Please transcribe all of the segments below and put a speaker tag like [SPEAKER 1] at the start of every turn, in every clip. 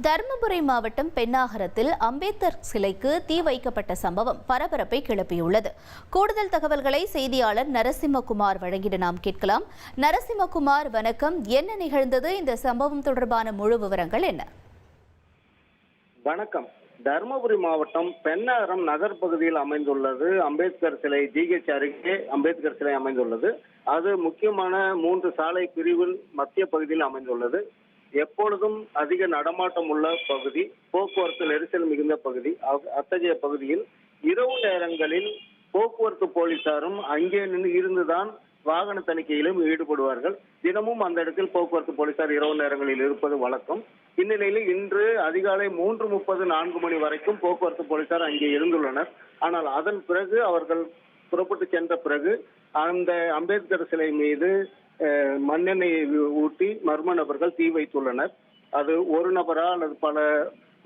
[SPEAKER 1] தருமபுரி மாவட்டம் பென்னாகரத்தில் அம்பேத்கர் சிலைக்கு தீ வைக்கப்பட்ட சம்பவம் பரபரப்பை கிளப்பியுள்ளது. கூடுதல் தகவல்களை செய்தியாளர் நரசிம்மகுமார் வழங்கிட நாம் கேட்கலாம். நரசிம்மகுமார், வணக்கம். என்ன நிகழ்ந்தது? இந்த சம்பவம் தொடர்பான முழு விவரங்கள் என்ன?
[SPEAKER 2] வணக்கம். தருமபுரி மாவட்டம் பென்னாகரம் நகர் பகுதியில் அமைந்துள்ளது அம்பேத்கர் சிலை. ஜிஹெச் அருகே அம்பேத்கர் சிலை அமைந்துள்ளது. அது முக்கியமான 3 சாலை பிரிவில் மத்திய பகுதியில் அமைந்துள்ளது. எப்பொழுதும் அதிக நடமாட்டம் உள்ள பகுதி, போக்குவரத்து நெரிசல் மிகுந்த பகுதி. அத்தகைய பகுதியில் இரவு நேரங்களில் போக்குவரத்து போலீசாரும் அங்கே இருந்துதான் வாகன தணிக்கையிலும் ஈடுபடுவார்கள். தினமும் அந்த இடத்தில் போக்குவரத்து போலீசார் இரவு நேரங்களில் இருப்பது வழக்கம். இந்நிலையில் இன்று அதிகாலை 3:30 4 மணி வரைக்கும் போக்குவரத்து போலீசார் அங்கே இருந்துள்ளனர். ஆனால் அதன் பிறகு அவர்கள் புறப்பட்டு சென்ற பிறகு அந்த அம்பேத்கர் சிலை மீது மண்ணெண்ணெயை ஊட்டி மர்ம நபர்கள் தீ வைத்துள்ளனர். அது ஒரு நபரா அல்லது பல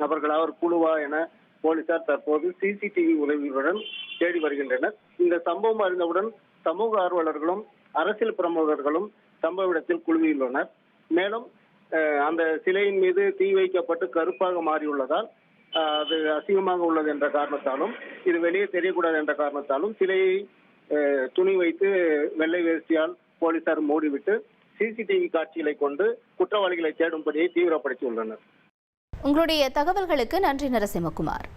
[SPEAKER 2] நபர்களா, ஒரு குழுவா என போலீசார் தற்போது சிசிடிவி உதவியுடன் தேடி வருகின்றனர். இந்த சம்பவம் அறிந்தவுடன் சமூக ஆர்வலர்களும் அரசியல் பிரமுகர்களும் சம்பவ இடத்தில் குழுவியுள்ளனர். மேலும் அந்த சிலையின் மீது தீ வைக்கப்பட்டு கருப்பாக மாறியுள்ளதால் அது அசிங்கமாக உள்ளது என்ற காரணத்தாலும், இது வெளியே தெரியக்கூடாது என்ற காரணத்தாலும் சிலையை துணி வைத்து வெள்ளை வேஷ்டியால் போலீசார் மூடிவிட்டு சிசிடிவி காட்சிகளை கொண்டு குற்றவாளிகளை தேடும் பணியை தீவிரப்படுத்தியுள்ளனர்.
[SPEAKER 1] உங்களுடைய தகவல்களுக்கு நன்றி நரசிம்மகுமார்.